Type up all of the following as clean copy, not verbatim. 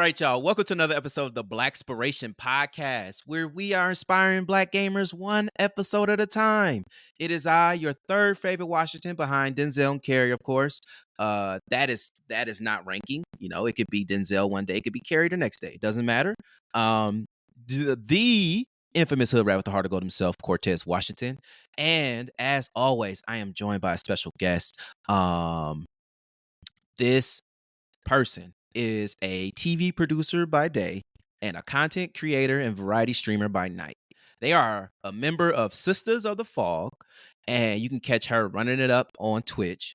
right, y'all. Welcome to another episode of the Blacspiration podcast, where we are inspiring Black gamers one episode at a time. It is I, your third favorite Washington, behind Denzel and Carey, of course. That is not ranking. You know, it could be Denzel one day, it could be Carey the next day. It doesn't matter. The infamous hood rat with the heart of gold himself, Cortez Washington, and as always, I am joined by a special guest. This person is a TV producer by day and a content creator and variety streamer by night. They are a member of Sistas of the Fog, and you can catch her running it up on Twitch.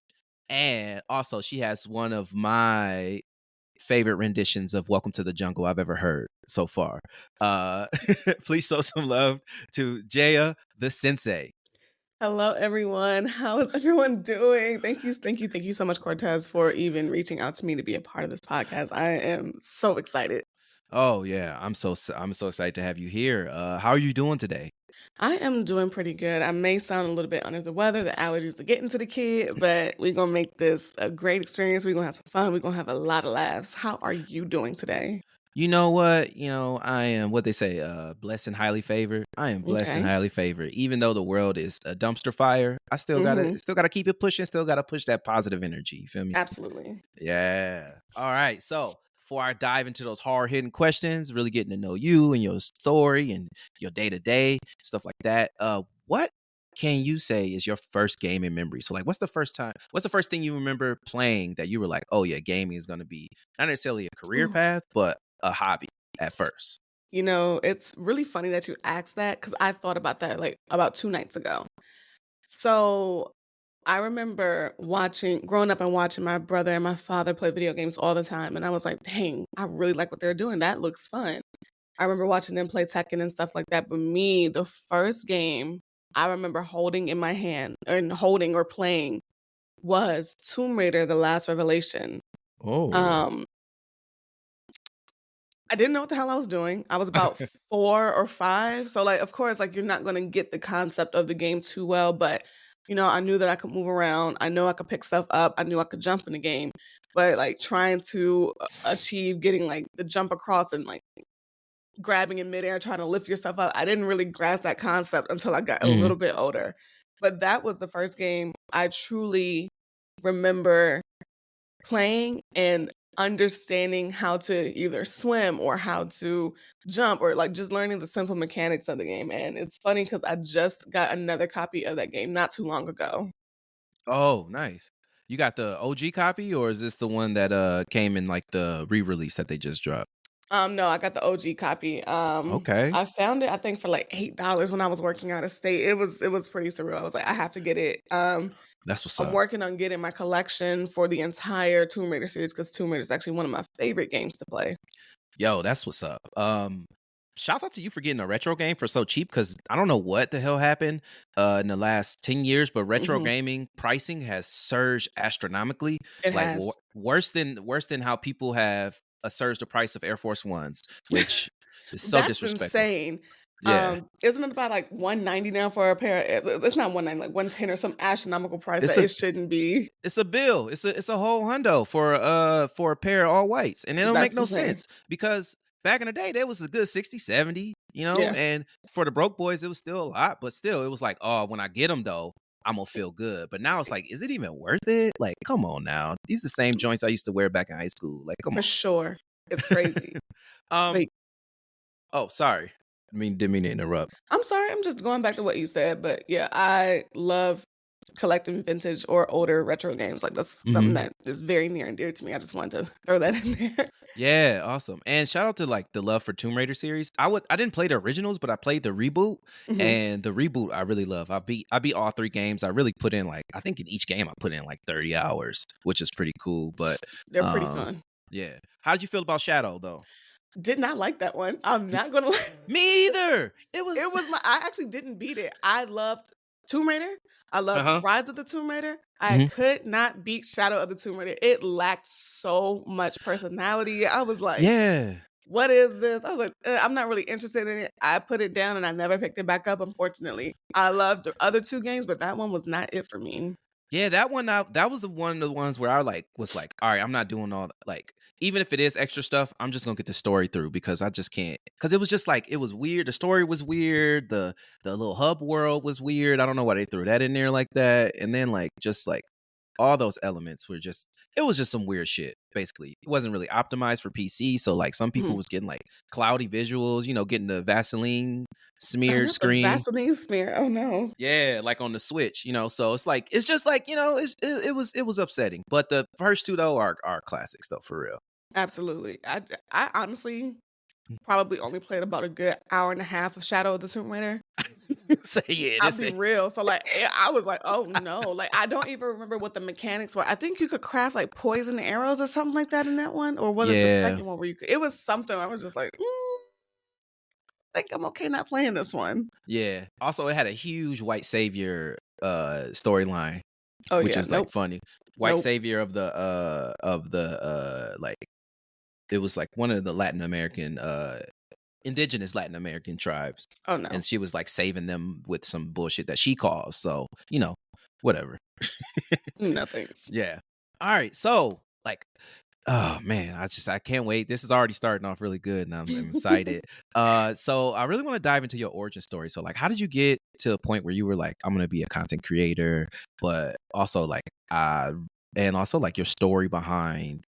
And also, she has one of my favorite renditions of Welcome to the Jungle I've ever heard so far. Please show some love to JayaTheSensei. Hello, everyone. How is everyone doing? Thank you so much, Cortez, for even reaching out to me to be a part of this podcast. I am so excited. Oh yeah, I'm so excited to have you here. How are you doing today? I am doing pretty good. I may sound a little bit under the weather. The allergies are getting to the kid, but we're gonna make this a great experience. We're gonna have some fun. We're gonna have a lot of laughs. How are you doing today? You know what? I am what they say, blessed and highly favored. I am blessed and Okay. highly favored. Even though the world is a dumpster fire, I Hmm. still gotta keep it pushing, still gotta push that positive energy. You feel me? Absolutely. Yeah. All right. So before I dive into those hard hitting questions, really getting to know you and your story and your day to day, stuff like that. What can you say is your first gaming memory? So like what's the first thing you remember playing that you were like, oh yeah, gaming is gonna be not necessarily a career path, but a hobby at first? It's really funny that you asked that because I thought about that like about 2 nights ago. So I remember growing up and watching my brother and my father play video games all the time. And I was like, dang, I really like what they're doing. That looks fun. I remember watching them play Tekken and stuff like that. But me, the first game I remember holding in my hand and holding or playing was Tomb Raider: The Last Revelation. Oh. Um, I didn't know what the hell I was doing. I was about 4 or 5, so, like, of course, like, you're not gonna get the concept of the game too well, but, I knew that I could move around, I know I could pick stuff up, I knew I could jump in the game, but, like, trying to achieve getting, like, the jump across and, like, grabbing in midair, trying to lift yourself up, I didn't really grasp that concept until I got a Mhm. little bit older, but that was the first game I truly remember playing and understanding how to either swim or how to jump or like just learning the simple mechanics of the game. And it's funny because I just got another copy of that game not too long ago. Oh, nice. You got the OG copy, or is this the one that came in like the re-release that they just dropped? No, I got the OG copy. Okay. I found it I think for like $8 when I was working out of state. It was pretty surreal. I was like, I have to get it. That's what's I'm up. working on getting my collection for the entire Tomb Raider series because Tomb Raider is actually one of my favorite games to play. Yo, that's what's up. Shout out to you for getting a retro game for so cheap because I don't know what the hell happened in the last 10 years, but retro Mhm. gaming pricing has surged astronomically, It like has. worse than how people have surged the price of Air Force Ones, which is so That's disrespectful. insane. Yeah. Isn't it about, like, 190 now for a pair it's not 190, like, 110 or some astronomical price It's that a it shouldn't be. it's a bill. It's a whole hundo for a pair of all whites. And it don't make That's no insane. sense because back in the day there was a good 60, 70, Yeah, and for the broke boys it was still a lot, but still it was like, "Oh, when I get them though, I'm gonna feel good." But now it's like, is it even worth it? Like, come on now. These are the same joints I used to wear back in high school. Like, come for sure. It's on. crazy. um, But oh, sorry. Didn't mean to interrupt. I'm sorry, I'm just going back to what you said, but yeah, I love collecting vintage or older retro games, like, that's something Mhm. that is very near and dear to me. I just wanted to throw that in there. Yeah, awesome. And shout out to like the love for Tomb Raider series. I didn't play the originals, but I played the reboot. Mhm. And the reboot I really love. I beat all three games. I really put in like I think in each game I put in like 30 hours, which is pretty cool. But They're pretty um fun. yeah. How did you feel about Shadow though? Did not like that one. I'm not gonna lie. Me either. It was I actually didn't beat it. I loved Tomb Raider. I loved uh-huh. Rise of the Tomb Raider. I Mhm. could not beat Shadow of the Tomb Raider. It lacked so much personality. I was like, Yeah. "What is this?" I was like, I'm not really interested in it." I put it down and I never picked it back up, unfortunately. I loved the other 2 games, but that one was not it for me. Yeah, that was the one of the ones where I, like, was like, "Alright, I'm not doing all like, even if it is extra stuff, I'm just gonna get the story through because I just can't." Because it was just, like, it was weird, the story was weird, the little hub world was weird, I don't know why they threw that in there like that, and then, like, just, like, all those elements were just it was just some weird shit, basically. It wasn't really optimized for PC, so, like, some people Mhm. was getting, like, cloudy visuals, getting the Vaseline Oh, smeared not the screen. Vaseline smear. Oh, no. Yeah, like on the Switch, so it's like it's just like, it was upsetting. But the first 2 though are classics though, for real. Absolutely. I honestly probably only played about a good hour and a half of Shadow of the Tomb Raider. Say yeah, I'll this be ain't real. So, like, I was like, "Oh, no." Like, I don't even remember what the mechanics were. I think you could craft, like, poison arrows or something like that in that one, or was it the Yeah, second one where you could it was something I was just like, I think I'm okay not playing this one." yeah. Also, it had a huge white savior, storyline, Oh, which yeah. is, like, Nope. funny. White Nope. savior like, it was, like, one of the Latin American, indigenous Latin American tribes, Oh, no. and she was, like, saving them with some bullshit that she caused, so, whatever. No, thanks. Yeah. Alright, so, like, oh, man, I can't wait. This is already starting off really good, and I'm excited. So I really wanna dive into your origin story. So, like, how did you get to a point where you were like, "I'm gonna be a content creator," but also, like, and also, like, your story behind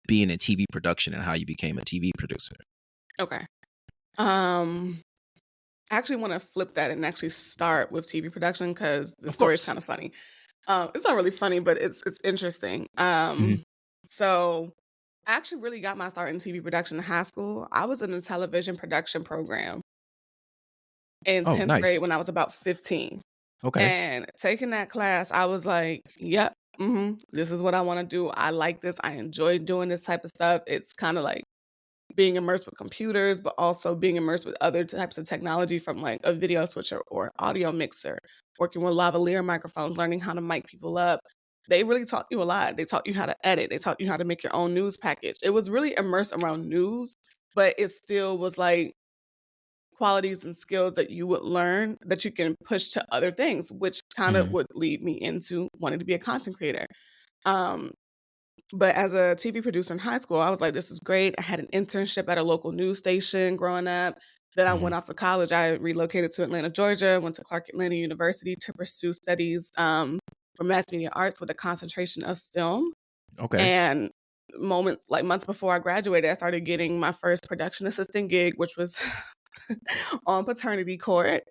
being in TV production and how you became a TV producer? Okay. Um, I actually wanna flip that and actually start with TV production because the Of story is course. kinda funny. It's not really funny, but it's interesting. Mhm. So I actually really got my start in TV production in high school. I was in a television production program in Oh, 10th grade nice. when I was about 15. Okay. And taking that class, I was like, "Yep, this is what I wanna do. I like this. I enjoy doing this type of stuff." It's kinda like being immersed with computers, but also being immersed with other types of technology from, like, a video switcher or an audio mixer, working with lavalier microphones, learning how to mic people up. They really taught you a lot. They taught you how to edit. They taught you how to make your own news package. It was really immersed around news, but it still was, like, qualities and skills that you would learn that you can push to other things, which kinda Mhm. would lead me into wanting to be a content creator. Um, but as a TV producer in high school, I was like, "This is great." I had an internship at a local news station growing up. Then I Mhm. went off to college. I relocated to Atlanta, Georgia, went to Clark Atlanta University to pursue studies, for mass media arts with a concentration of film. Okay. And months before I graduated, I started getting my first production assistant gig, which was on Paternity Court.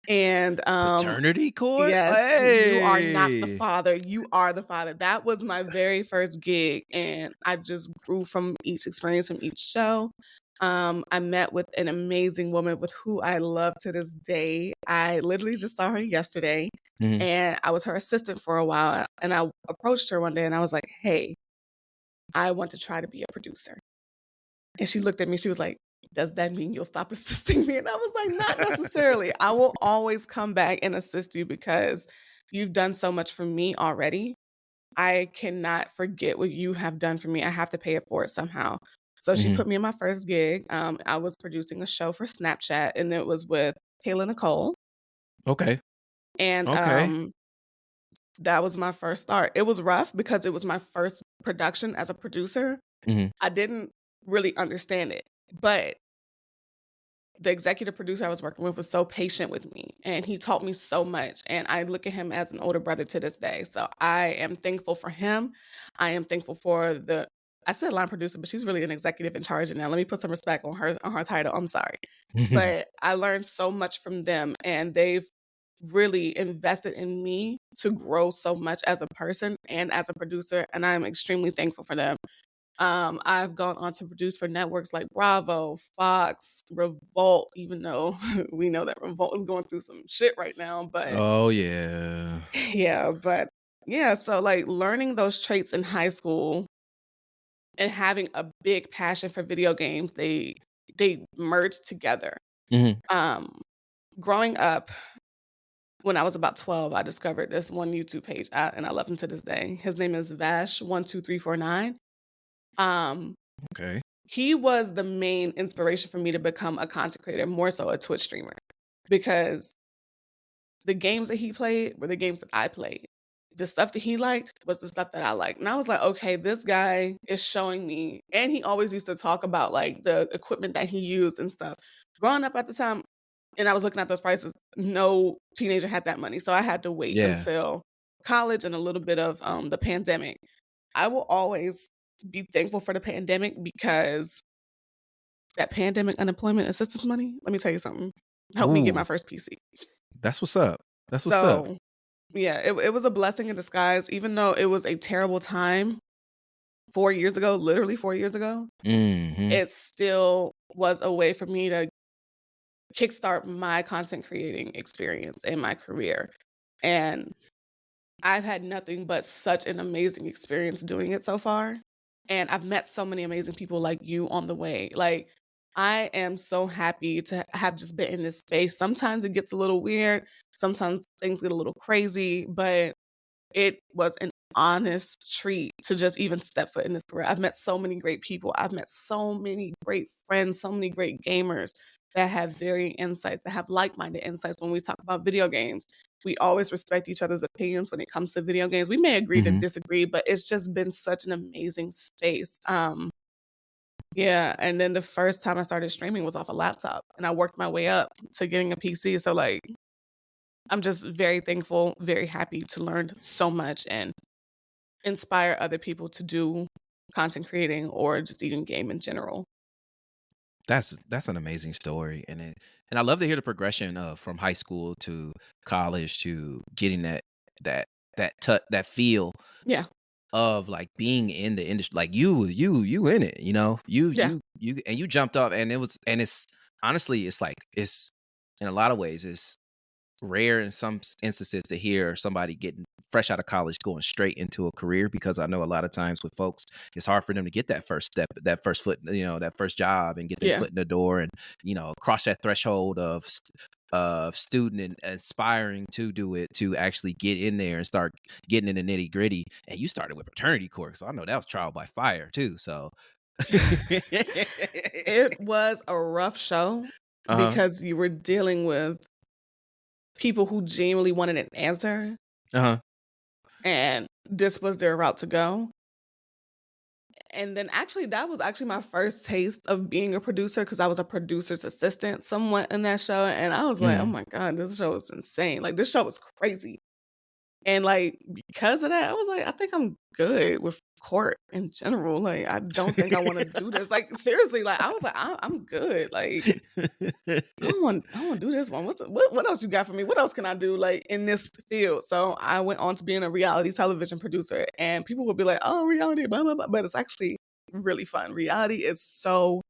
And, Paternity court? yes, you are not the Hey. father, you are the father. That was my very first gig, and I just grew from each experience, from each show. I met with an amazing woman with who I love to this day. I literally just saw her yesterday, Mhm. and I was her assistant for a while, and I approached her one day and I was like, "Hey, I want to try to be a producer." And she looked at me, she was like, "Does that mean you'll stop assisting me?" And I was like, "Not necessarily. I will always come back and assist you because you've done so much for me already. I cannot forget what you have done for me. I have to pay it forward somehow." So she Mhm. put me in my first gig. I was producing a show for Snapchat, and it was with Kayla Nicole, Okay. and, Okay. that was my first start. It was rough because it was my first production as a producer. Mhm. I didn't really understand it, but the executive producer I was working with was so patient with me, and he taught me so much, and I look at him as an older brother to this day, so I am thankful for him. I am thankful for the I said line producer, but she's really an executive in charge now. Let me put some respect on her title, I'm sorry. But I learned so much from them, and they've really invested in me to grow so much as a person and as a producer, and I'm extremely thankful for them. I've gone on to produce for networks like Bravo, Fox, Revolt, even though we know that Revolt is going through some shit right now, but Oh, yeah. yeah, but yeah, so like learning those traits in high school and having a big passion for video games, they merged together. Mhm. Um, growing up, when I was about 12, I discovered this one YouTube page, and I love him to this day. His name is Vash12349. Um, Okay. He was the main inspiration for me to become a content creator, more so a Twitch streamer, because the games that he played were the games that I played. the stuff that he liked was the stuff that I liked. And I was like, okay, this guy is showing me. And he always used to talk about like the equipment that he used and stuff. Growing up at the time, and I was looking at those prices, no teenager had that money. So I had to wait Yeah. until college and a little bit of the pandemic. I will always be thankful for the pandemic because that pandemic unemployment assistance money, let me tell you something, helped me get Ooh, my first PC. that's what's up. That's what's up. So yeah, it was a blessing in disguise, even though it was a terrible time 4 years ago, literally 4 years ago, Mhm. it still was a way for me to kickstart my content creating experience and my career, and I've had nothing but such an amazing experience doing it so far, and I've met so many amazing people like you on the way. Like, I am so happy to have just been in this space. Sometimes it gets a little weird, sometimes things get a little crazy, but it was an honest treat to just even step foot in this career. I've met so many great people. I've met so many great friends, so many great gamers that have varying insights, that have like-minded insights when we talk about video games. We always respect each other's opinions when it comes to video games. We may agree to Mhm. disagree, but it's just been such an amazing space. Yeah, and then the first time I started streaming was off a laptop, and I worked my way up to getting a PC. So like, I'm just very thankful, very happy to learn so much and inspire other people to do content creating or just even game in general. That's an amazing story, and I love to hear the progression of from high school to college to getting that that feel Yeah, of, like, being in the industry, like, you in it, you know? yeah, You jumped up, and it's honestly, it's like it's in a lot of ways, it's rare in some instances to hear somebody getting fresh out of college going straight into a career, because I know a lot of times with folks, it's hard for them to get that first step, that first foot, that first job, and get their yeah. foot in the door, and cross that threshold of student and aspiring to do it, to actually get in there and start getting in the nitty gritty. And you started with Paternity Court, so I know that was trial by fire too. So, It was a rough show uh huh, because you were dealing with people who genuinely wanted an answer, uh huh, and this was their route to go. And then actually, that was actually my first taste of being a producer because I was a producer's assistant somewhat in that show. And I was like, oh mm, my God, this show is insane. Like, this show was crazy. And, like, because of that, I was like, "I think I'm good with court in general, like, I don't think I wanna do this." Like, seriously, like, I was like, I'm good, like, I don't wanna do this one. What's the what else you got for me? What else can I do, like, in this field?" So, I went on to being a reality television producer, and people would be like, "Oh, reality, blah, blah, blah," but it's actually really fun. Reality is so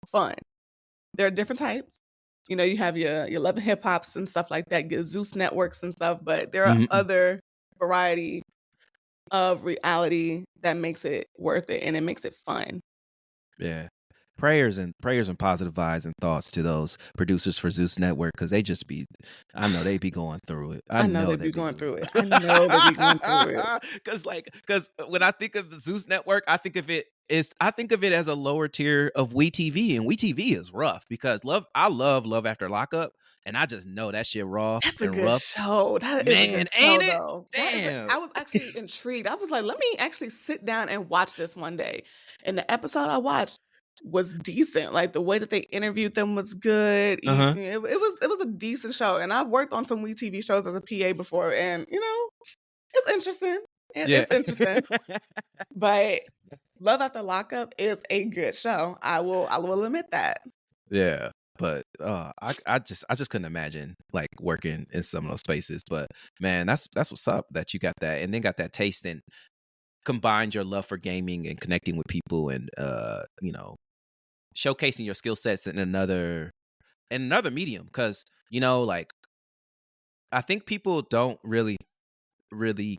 fun. There are different types. You know, you have your Love and Hip Hops and stuff like that, your Zeus networks and stuff, but there are mhm. other variety of reality that makes it worth it, and it makes it fun. Yeah. Prayers and positive vibes and thoughts to those producers for Zeus Network, because they just be I know they be going through it. I I know know they they be be going going through it. I know they be going through it. because when I think of the Zeus Network, I think of it as a lower tier of WeTV, and WeTV is rough because I love Love After Lockup, and I just know that shit raw That's a and good rough. show. That is a good Man, ain't show, it? though. That is a Damn. I was actually intrigued. I was like, "Let me actually sit down and watch this one day." And the episode I watched was decent. Like, the way that they interviewed them was good. Uh-huh. It was a decent show, and I've worked on some WeTV shows as a PA before, and, it's interesting. Yeah. It's interesting. But Love After Lockup is a good show. I will admit that. Yeah, but, I just couldn't imagine, like, working in some of those spaces, but, man, that's what's up that you got that, and then got that taste and combined your love for gaming and connecting with people, and, showcasing your skill sets in another medium, because like, I think people don't really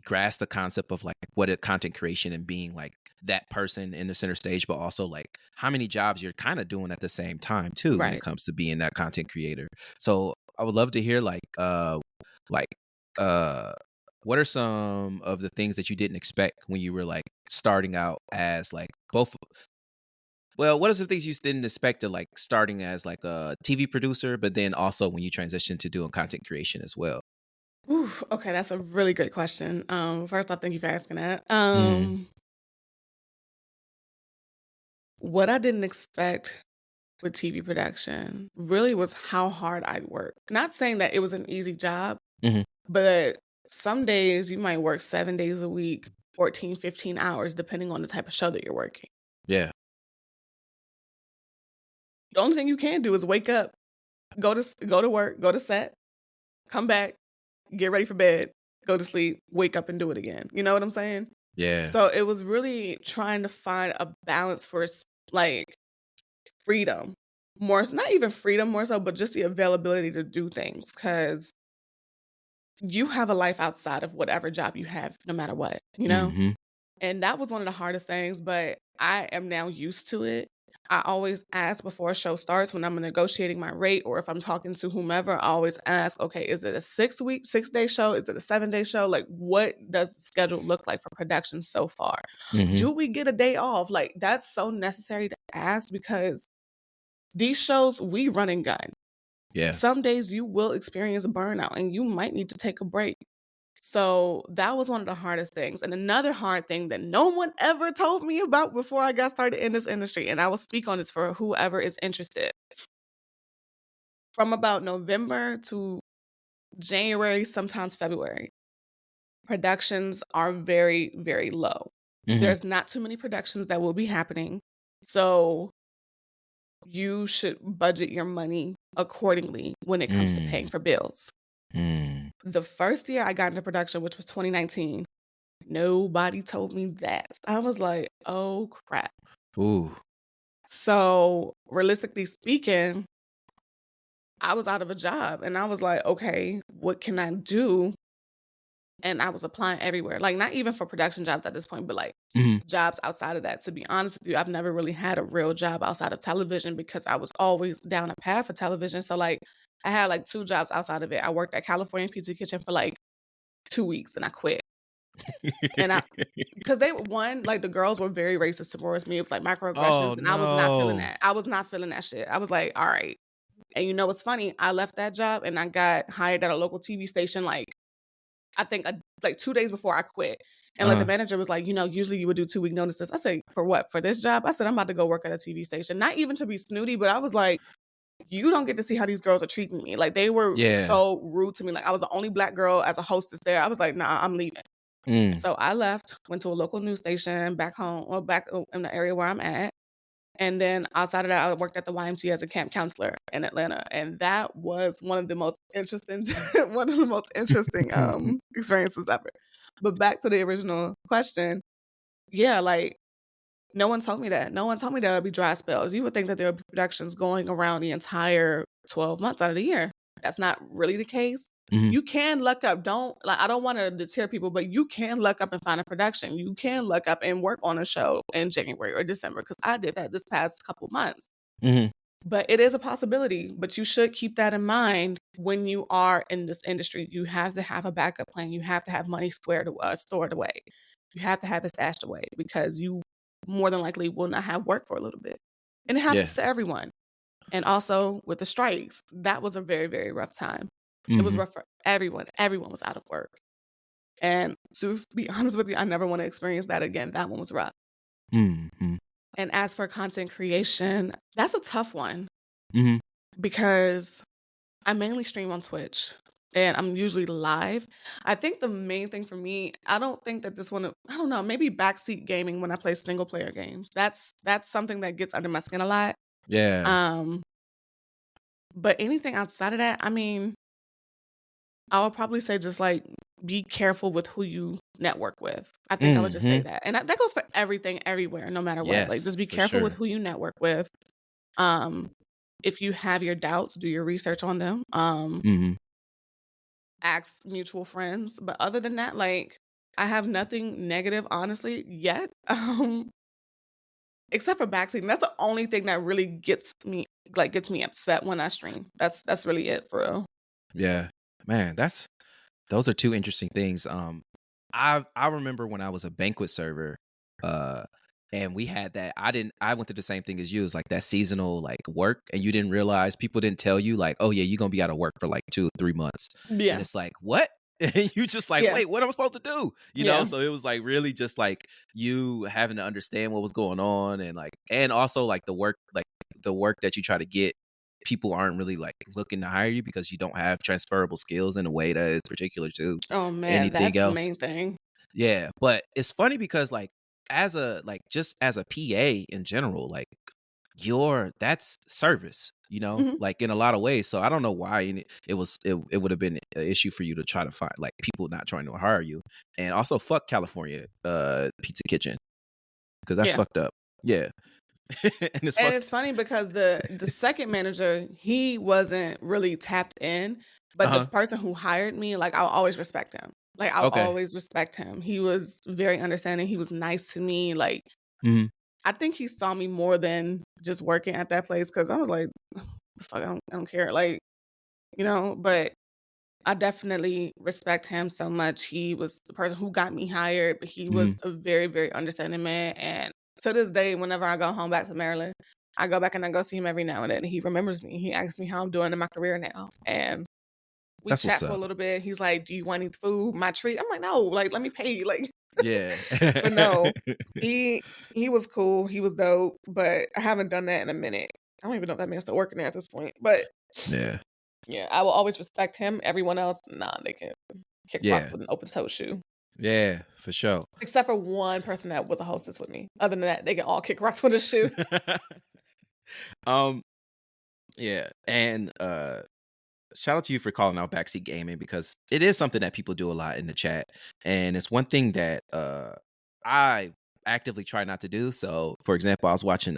grasp the concept of like what a content creation and being like that person in the center stage, but also like how many jobs you're kind of doing at the same time too when it Right. comes to being that content creator. So I would love to hear like uh what are some of the things that you didn't expect when you were like starting out as like both, well, what are some things you didn't expect to like starting as like a TV producer, but then also when you transition to doing content creation as well? Ooh, okay, that's a really great question. First off, thank you for asking that. Mm, What I didn't expect with TV production really was how hard I'd work. Not saying that it was an easy job, mhm. but some days you might work 7 days a week, 14, 15 hours, depending on the type of show that you're working. Yeah. The only thing you can do is wake up, go to work, go to set, come back, get ready for bed, go to sleep, wake up and do it again. You know what I'm saying? Yeah. So it was really trying to find a balance for like freedom. More, not even freedom more so, but just the availability to do things because you have a life outside of whatever job you have, no matter what, you know? Mhm. And that was one of the hardest things, but I am now used to it. I always ask before a show starts when I'm negotiating my rate or if I'm talking to whomever, I always ask, okay, is it a 6-day show? Is it a 7-day show? Like, what does the schedule look like for production so far? Mhm. Do we get a day off? Like, that's so necessary to ask because these shows, we run and gun. Yeah. Some days you will experience burnout and you might need to take a break. So that was one of the hardest things. And another hard thing that no one ever told me about before I got started in this industry, and I will speak on this for whoever is interested. From about November to January, sometimes February, productions are very, very low. Mhm. There's not too many productions that will be happening. So you should budget your money accordingly when it comes to paying Mm. for bills. Mm. The first year I got into production, which was 2019, nobody told me that. I was like, "Oh, crap." Ooh. So, realistically speaking, I was out of a job and I was like, "Okay, what can I do?" And I was applying everywhere. Like, not even for production jobs at this point, but, like, Mhm. jobs outside of that. To be honest with you, I've never really had a real job outside of television because I was always down a path for television. So, like, I had, like, 2 jobs outside of it. I worked at California Pizza Kitchen for, like, 2 weeks and I quit. And I because they one, like, the girls were very racist towards me. It was, like, microaggressions, Oh, and I was not feeling no. that. I was not feeling that shit. I was like, "Alright." And you know what's funny? I left that job and I got hired at a local TV station, like, I think, like, 2 days before I quit. And, like, the Uh-huh. manager was like, Usually you would do 2-week notices." I said, "For what? For this job?" I said, "I'm about to go work at a TV station." Not even to be snooty, but I was like, "You don't get to see how these girls are treating me." Like, they were Yeah. so rude to me. Like, I was the only Black girl as a hostess there. I was like, "Nah, I'm leaving." Mm. So I left, went to a local news station back home or back in the area where I'm at. And then outside of that, I worked at the YMCA as a camp counselor in Atlanta. And that was one of the most interesting one of the most interesting experiences ever. But back to the original question, yeah, like no one told me that. No one told me there would be dry spells. You would think that there would be productions going around the entire 12 months out of the year. That's not really the case. Mhm. You can look up, I don't want to deter people, but you can look up and find a production. You can look up and work on a show in January or December because I did that this past couple months. Mhm. But it is a possibility, but you should keep that in mind when you are in this industry. You have to have a backup plan. You have to have money stored away. You have to have it stashed away because you more than likely will not have work for a little bit. And it Yeah. happens to everyone. And also with the strikes, that was a very, very rough time. It was Mhm. rough for everyone. Everyone was out of work. And to be honest with you, I never want to experience that again. That one was rough. Mhm. And as for content creation, that's a tough one Mhm. because I mainly stream on Twitch and I'm usually live. I think the main thing for me, I don't think that this one, I don't know, maybe backseat gaming when I play single player games. That's something that gets under my skin a lot. Yeah. Um, but anything outside of that, I mean, I would probably say just like be careful with who you network with. I think I would just say Mhm. that. And that goes for everything everywhere, no matter what. Like Yes, just be for careful with sure. who you network with. Um, if you have your doubts, do your research on them. Mhm. Ask mutual friends, but other than that, like, I have nothing negative, honestly, yet, except for backseating. That's the only thing that really gets me upset when I stream. That's really it for real. Yeah. Man, those are 2 interesting things. I remember when I was a banquet server, uh, and we had that I went through the same thing as you. It's like that seasonal, like, work, and you didn't realize people didn't tell you, like, "Oh, yeah, you're gonna be out of work for, like, 2 or 3 months." And Yeah. it's like, "What?" and you just like, Yeah. wait, what am I supposed to do? Yeah. So it was like really just like you having to understand what was going on, and like, and also like the work that you try to get, people aren't really like looking to hire you because you don't have transferable skills in a way that is particular to Oh, man, anything that's the else. main thing. Yeah, but it's funny because like just as a PA in general, like that's service, Mhm. like in a lot of ways. So I don't know why it would have been an issue for you to try to find like people not trying to hire you. And also fuck California Pizza Kitchen, because that's Yeah. fucked up. Yeah. And it's And fucked. it's funny because the second manager, he wasn't really tapped in, but the Uh-huh. person who hired me, like, I'll always respect him. Like, I'll Okay. always respect him. He was very understanding, he was nice to me, like, Mhm. I think he saw me more than just working at that place because I was like, "Fuck, I don't care," like, but I definitely respect him so much. He was the person who got me hired, but he was Mhm. a very, very understanding man, and to this day, whenever I go home back to Maryland, I go back and I go see him every now and then, and he remembers me. He asks me how I'm doing in my career now, and we That's what's chat for a up. little bit. He's like, "Do you want any food? My treat?" I'm like, "No, like, let me pay you," like, Yeah. but no, he he was cool, he was dope, but I haven't done that in a minute. I don't even know if that man's still working there at this point, but Yeah. yeah, I will always respect him. Everyone else, nah, they can kick rocks Yeah. with an open toe shoe. Yeah, for sure. Except for one person that was a hostess with me. Other than that, they can all kick rocks with a shoe. um yeah, and shout out to you for calling out backseat gaming, because it is something that people do a lot in the chat, and it's one thing that I actively try not to do. So for example, I was watching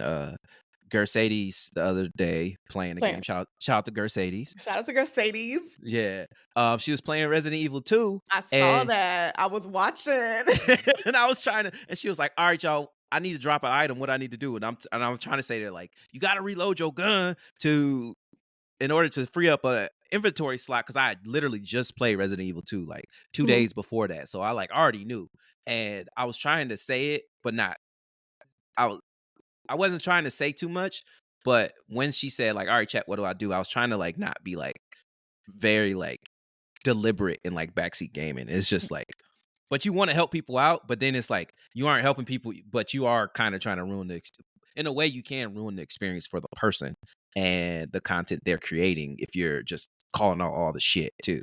Gersades the other day playing a game. Playing. Shout out to Gersades. Shout out to Mercedes. Yeah. She was playing Resident Evil 2, I saw and that. I was watching. and I was trying to, and she was like, "All right, y'all, I need to drop an item. What I need to do?" And I was trying to say to her, like, "You got to reload your gun to in order to free up a inventory slot," because I had literally just played Resident Evil 2 like 2 days before that, so I like already knew. And I was trying to say it, but not. I was I wasn't trying to say too much, but when she said like, "All right, chat, what do I do?" I was trying to like not be like very like deliberate in like backseat gaming. It's just like, but you want to help people out, but then it's like you aren't helping people, but you are kind of trying to ruin in a way you can ruin the experience for the person and the content they're creating if you're just calling out all the shit too.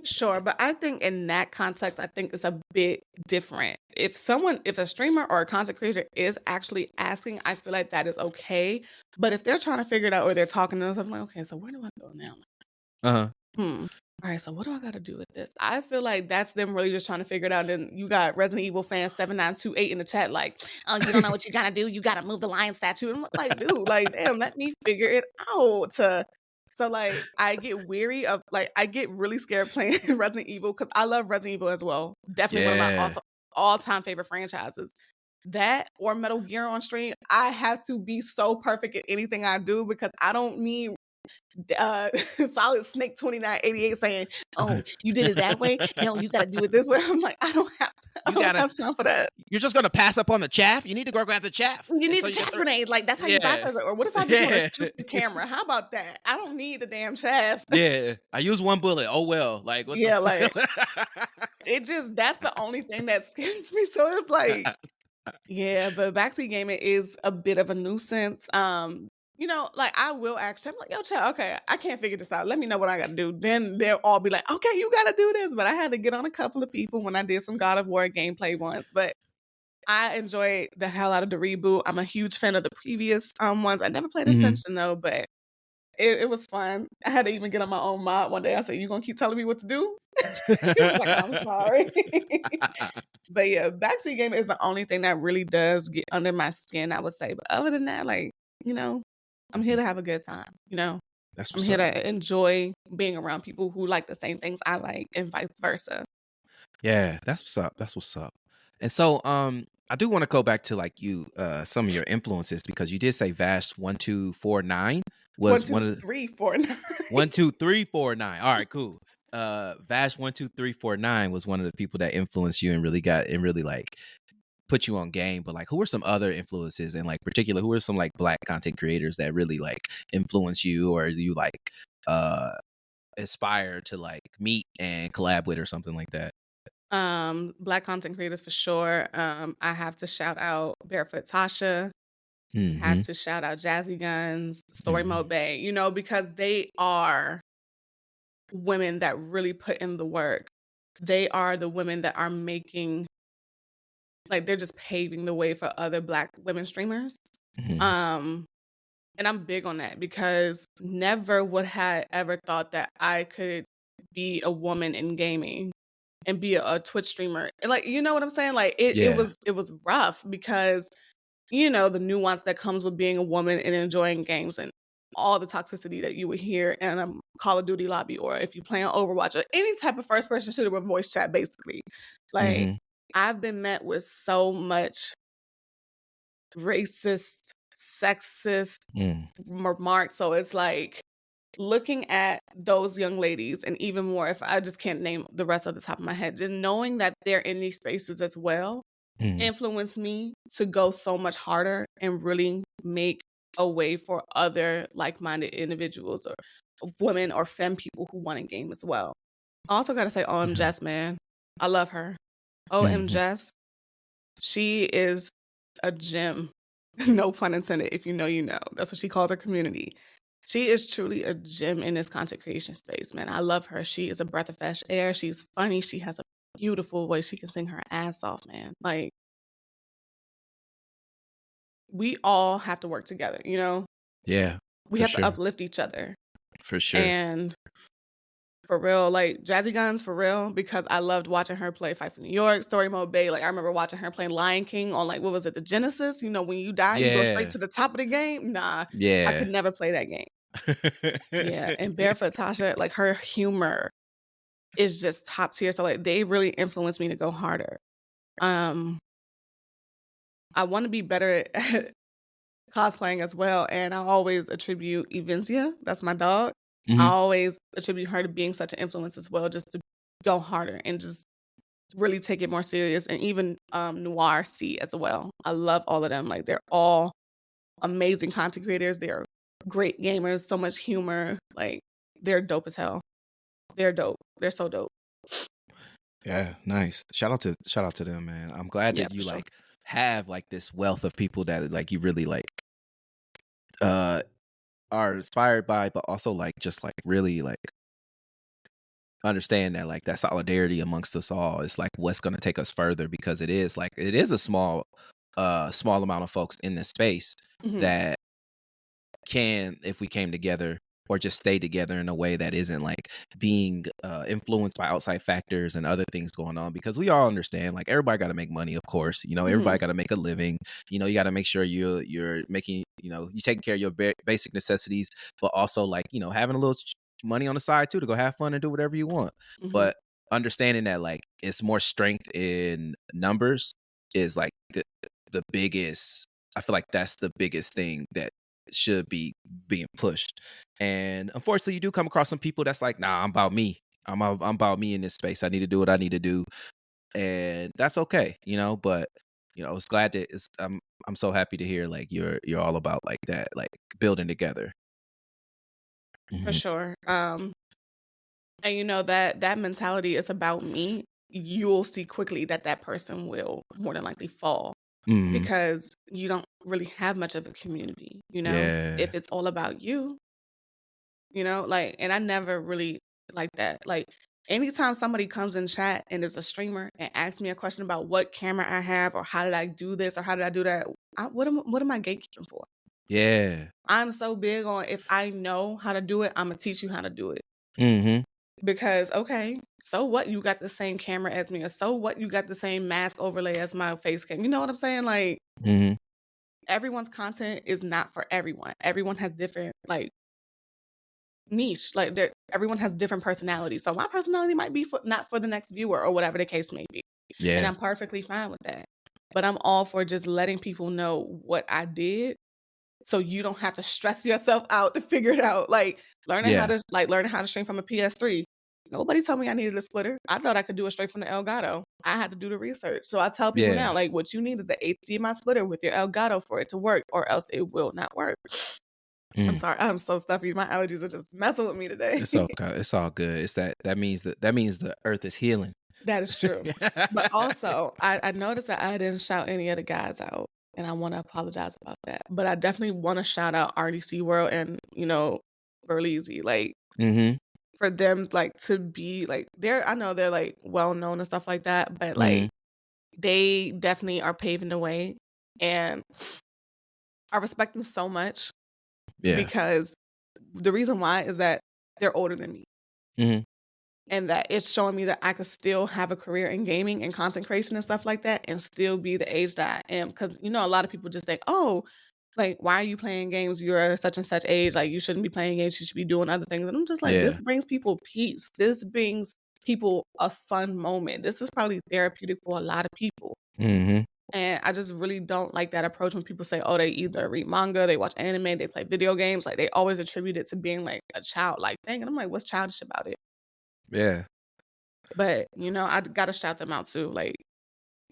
Sure, but I think in that context, I think it's a bit different. If a streamer or a content creator is actually asking, I feel like that is okay. But if they're trying to figure it out or they're talking to themselves, like, okay, so where do I go now? Uh-huh. Hmm. All right, so what do I gotta do with this? I feel like that's them really just trying to figure it out. Then you got Resident Evil fan 7928 in the chat, like, oh, you don't know what you gotta do. You gotta move the lion statue. And I'm like, dude, like, damn, let me figure it out. So like I get weary of like I get really scared playing Resident Evil because I love Resident Evil as well. Definitely one of my Yeah. also all-time favorite franchises. That or Metal Gear on stream, I have to be so perfect at anything I do because I don't need uh Solid Snake 2988 saying, "Oh, you did it that way? No, you gotta do it this way." I'm like, I You don't gotta have time for that. you're just gonna pass up on the chaff. You need to go grab the chaff. You And need so the you can chaff throw. grenades, like, that's how you Yeah. bypass it, or what if I just wanna Yeah. shoot the camera? How about that? I don't need the damn chaff. Yeah. I used one bullet. Oh well. Like what the Yeah, like, fuck? it just that's the only thing that scares me, so it's like yeah, but backseat gaming is a bit of a nuisance. Like I will ask them, like, yo, child, okay, I can't figure this out. Let me know what I gotta do. Then they'll all be like, okay, you gotta do this. But I had to get on a couple of people when I did some God of War gameplay once. But I enjoyed the hell out of the reboot. I'm a huge fan of the previous ones. I never played Mhm. Ascension though, but it was fun. I had to even get on my own mod one day. I said, you gonna keep telling me what to do? He was like, I'm sorry. But yeah, backseat gaming is the only thing that really does get under my skin, I would say. But other than that, like, I'm here to have a good time, That's I'm what's here up. to enjoy being around people who like the same things I like and vice versa. Yeah, that's what's up. That's what's up. And so I do want to go back to like some of your influences, because you did say Vash 1249 One, was two, one of the three, four, nine. 12349. All right, cool. Vash 12349 was one of the people that influenced you and really like put you on game. But like, who are some other influences, and like particular, who are some like black content creators that really like influence you, or you like uh aspire to like meet and collab with or something like that? Black content creators for sure. I have to shout out Barefoot Tasha. I have Mhm. to shout out Jazzy Guns, Story Mode Mhm. Bay, because they are women that really put in the work. They are the women that are making, like, they're just paving the way for other Black women streamers. Mhm. Um, and I'm big on that because never would have ever thought that I could be a woman in gaming and be a Twitch streamer. And, like, you know what I'm saying? Like, Yeah. it was rough because, the nuance that comes with being a woman and enjoying games and all the toxicity that you would hear in a Call of Duty lobby, or if you play on Overwatch or any type of first person shooter with voice chat, basically. Like, Mhm. I've been met with so much racist, sexist Mm. remarks. So it's like looking at those young ladies, and even more, if I just can't name the rest of the top of my head, just knowing that they're in these spaces as well Mhm. influenced me to go so much harder and really make a way for other like-minded individuals or women or femme people who want to game as well. I also got to say, OM Mhm. Jess, man. I love her. OM Mhm. Jess, she is a gem. No pun intended. If you know, you know. That's what she calls her community. She is truly a gem in this content creation space, man. I love her. She is a breath of fresh air. She's funny. She has a beautiful voice. She can sing her ass off, man. Like, we all have to work together, Yeah, We for have to sure. uplift each other. For sure. And for real, like Jazzy Guns for real, because I loved watching her play Fight for New York, Story Mode Bay. Like, I remember watching her playing Lion King on, like, what was it, the Genesis? When you die, you go straight Yeah. to the top of the game. Nah, I Yeah. could never play that game. Yeah. And Barefoot Tasha, like, her humor is just top tier. So, like, they really influenced me to go harder. Um, I want to be better at cosplaying as well, and I always attribute Evencia, that's my dog. I Mhm. always attribute her to being such an influence as well, just to go harder and just really take it more serious, and even, Noir C as well. I love all of them, like, they're all amazing content creators, they're great gamers, so much humor, like, they're dope as hell. They're dope. They're so dope. Yeah, nice. Shout out to them, man. I'm glad Yeah, that for you sure. like have like this wealth of people that like you really like uh are inspired by, but also like just like really like understand that like that solidarity amongst us all is like what's going to take us further, because it is a small amount of folks in this space Mhm, that can, if we came together or just stay together in a way that isn't like being influenced by outside factors and other things going on, because we all understand like everybody got to make money, of course, everybody mhm, got to make a living, you got to make sure you're making, you taking care of your basic necessities, but also like having a little money on the side too to go have fun and do whatever you want. mhm, But understanding that like it's more strength in numbers is like the biggest, I feel like that's the biggest thing that should be being pushed. And unfortunately, you do come across some people that's like, nah, I'm about me. I'm about me in this space. I need to do what I need to do, and that's okay, But it's glad that I'm so happy to hear like you're all about like that, like building together. for Hmm. sure. And that mentality is about me. You'll see quickly that that person will more than likely fall Hmm. because you don't really have much of a community, Yeah. if it's all about you, like, and I never really like that. Like, anytime somebody comes in chat and is a streamer and asks me a question about what camera I have or how did I do this or how did I do that, what am I gatekeeping for? Yeah. I'm so big on, if I know how to do it, I'm gonna teach you how to do it. Hmm. Because, okay, so what you got the same camera as me, or so what you got the same mask overlay as my face cam. You know what I'm saying? Like, Hmm. everyone's content is not for everyone. Everyone has different, like, niche. Like, everyone has different personalities. So my personality might be not for the next viewer or whatever the case may be. And Yeah. I'm perfectly fine with that. But I'm all for just letting people know what I did so you don't have to stress yourself out to figure it out. Like, Yeah. learning how to stream from a PS3. Nobody told me I needed a splitter. I thought I could do it straight from the Elgato. I had to do the research. So I tell people now, Yeah. like, what you need is the HDMI splitter with your Elgato for it to work, or else it will not work. I'm Mm. sorry, I'm so stuffy. My allergies are just messing with me today. It's okay. It's all good. It's that means the earth is healing. That is true. But also, I noticed that I didn't shout any of the guys out, and I wanna apologize about that. But I definitely wanna shout out RDC World and, Burleezy, like, Mhm. for them, like, to be, like I know they're, like, well known and stuff like that, but, like, Mhm. they definitely are paving the way, and I respect them so much Yeah. because the reason why is that they're older than me. Mhm. And that it's showing me that I could still have a career in gaming and content creation and stuff like that and still be the age that I am. Because a lot of people just think, "Oh, like, why are you playing games? You're such and such age, like, you shouldn't be playing games, you should be doing other things." And I'm just like, "This Yeah. brings people peace. This brings people a fun moment. This is probably therapeutic for a lot of people." Mhm. And I just really don't like that approach when people say, "Oh, they either read manga, they watch anime, they play video games." Like, they always attribute it to being, like, a childlike thing, and I'm like, "What's childish about it?" Yeah. But, I gotta shout them out too, like,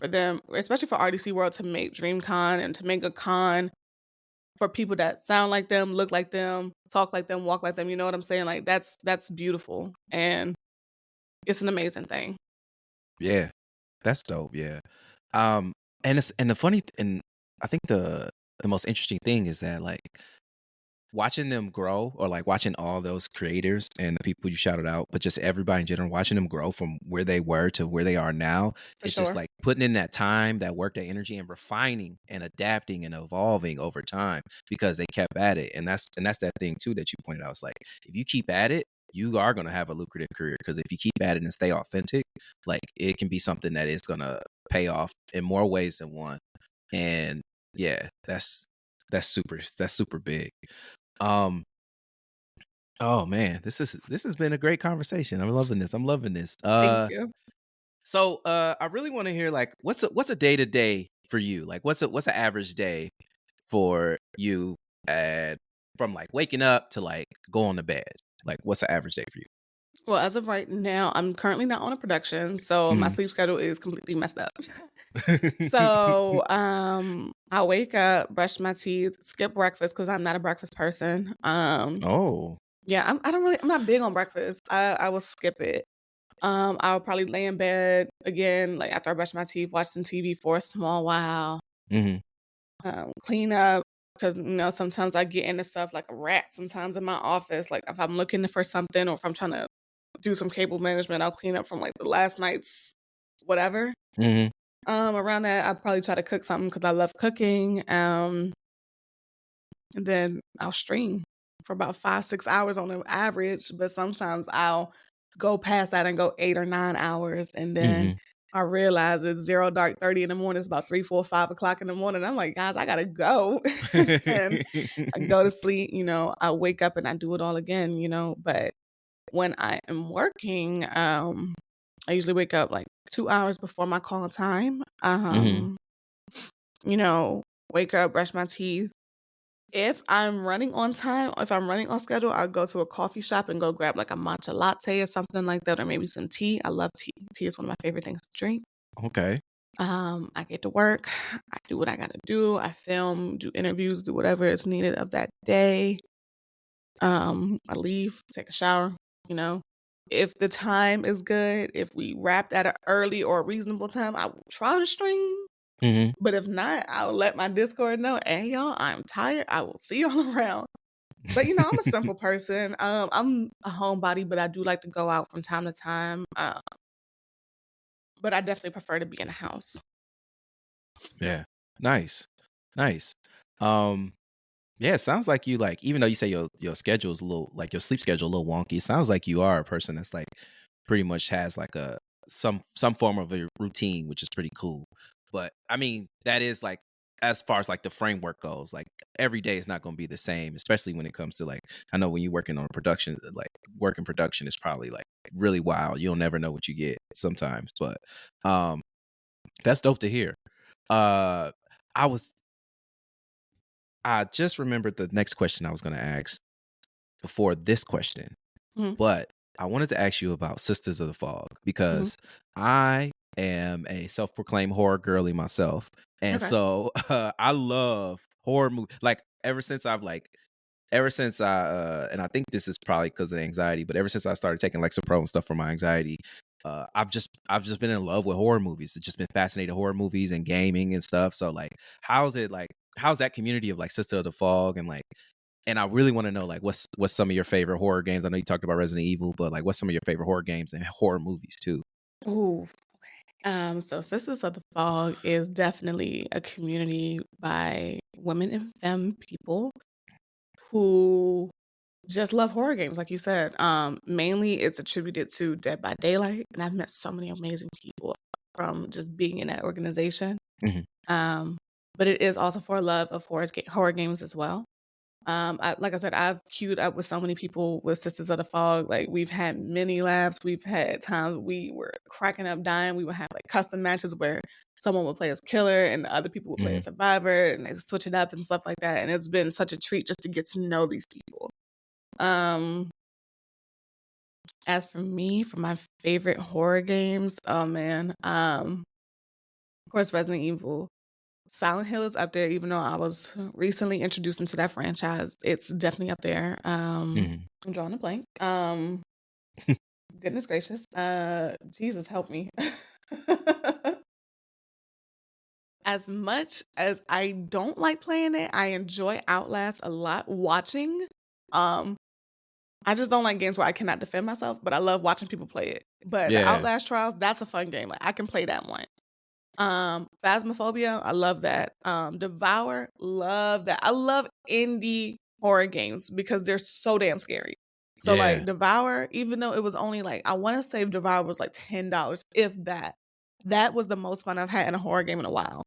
for them especially for RDC World to make DreamCon and to make a con for people that sound like them, look like them, talk like them, walk like them, you know what I'm saying? Like, that's beautiful, and it's an amazing thing. Yeah. That's dope. Yeah. Um, and the funny and I think the most interesting thing is that like watching them grow or like watching all those creators and the people you shouted out, but just everybody in general, watching them grow from where they were to where they are now, For it's just sure. like putting in that time, that work, that energy, and refining and adapting and evolving over time because they kept at it. And that's that thing too that you pointed out. It's like if you keep at it, you are gonna have a lucrative career. Because if you keep at it and stay authentic, like it can be something that is gonna pay off in more ways than one. And yeah, that's super big. Um, oh man, this has been a great conversation. I'm loving this. I'm loving this. Thank you. I really want to hear like what's a day to day for you? Like what's an average day for you at from like waking up to like going to bed? Like what's an average day for Well, as of right now, I'm currently not on a production, so my you? sleep schedule is completely messed up. Mhm. So, I wake up, brush my teeth, skip breakfast because 'cause I'm not a breakfast person. Oh. Yeah, I'm not big on breakfast. I will skip it. I'll probably lay in bed again, like, after I brush my teeth, watch some TV for a small while, Mhm. clean up because sometimes I get into stuff like a rat sometimes in my office, like, if I'm looking for something or if I'm trying to do some cable management, I'll clean up from, like, the last night's whatever. Mhm. Around that, I probably try to cook something because I love cooking, and then I'll stream for about 5, 6 hours on an average, but sometimes I'll go past that and go 8 or 9 hours, and then Mhm. I realize it's 0 dark 30 in the morning, it's about 3, 4, 5 o'clock in the morning. I'm like, "Guys, I gotta go." And I go to sleep, I wake up and I do it all again, but when I am working, I usually wake up, like, 2 hours before my call time, Mhm. you know, wake up, brush my teeth. If I'm running on time, if I'm running on schedule, I'll go to a coffee shop and go grab, like, a matcha latte or something like that, or maybe some tea. I love tea. Tea is one of my favorite things to drink. Okay. I get to work, I do what I gotta do, I film, do interviews, do whatever is needed of that day. I leave, take a shower, you know? If the time is good, if we wrapped at an early or a reasonable time, I will try to stream, Mhm. but if not, I'll let my Discord know, "Hey, y'all, I'm tired. I will see y'all around." But, I'm a simple person. I'm a homebody, but I do like to go out from time to time, but I definitely prefer to be in the house. Yeah. Nice. Nice. Um Yeah, it sounds like you like even though you say your schedule is a little like your sleep schedule a little wonky, it sounds like you are a person that's like pretty much has like a some form of a routine, which is pretty cool. But I mean, that is like as far as like the framework goes, like every day is not going to be the same, especially when it comes to like I know when you're working on production, like work in production is probably like really wild. You'll never know what you get sometimes, but um that's dope to hear. Uh I was I just remembered the next question I was going to ask before this question, Mhm, but I wanted to ask you about Sisters of the Fog mhm. because I am a self-proclaimed horror girly myself, and Okay. so I love horror movies. Like ever since I've like ever since and I think this is probably because of anxiety, but ever since I started taking Lexapro and stuff for my anxiety, I've just been in love with horror movies. It's just been fascinated horror movies and gaming and stuff. So like, how's that community of like Sister of the Fog and I really want to know like what's some of your favorite horror games? I know you talked about Resident Evil, but like what's some of your favorite horror games and horror movies too? Ooh. So Sisters of the Fog is definitely a community by women and femme people who just love horror games, like you said. Mainly it's attributed to Dead by Daylight, and I've met so many amazing people from just being in that organization. Mhm. Um, but it is also for a love of horror games as well. Like I said, I've queued up with so many people with Sisters of the Fog. Like we've had many laughs. We've had times we were cracking up, dying. We would have like custom matches where someone would play as killer and the other people would play Mhm. as survivor, and they switch it up and stuff like that. And it's been such a treat just to get to know these people. Um, as for me, for my favorite horror games, oh man, of course, Resident Evil. Silent Hill is up there, even though I was recently introduced into that franchise. It's definitely up there. Mhm. I'm drawing a blank. Goodness gracious. Jesus help me. As much as I don't like playing it, I enjoy Outlast a lot watching. Um, I just don't like games where I cannot defend myself, but I love watching people play it. But the Yeah. Outlast Trials, that's a fun game. Like I can play that one. Phasmophobia, I love that. Devour, love that. I love indie horror games because they're so damn scary. So like Yeah. Devour, even though it was only like I want to say Devour was like $10, if that. That was the most fun I've had in a horror game in a while.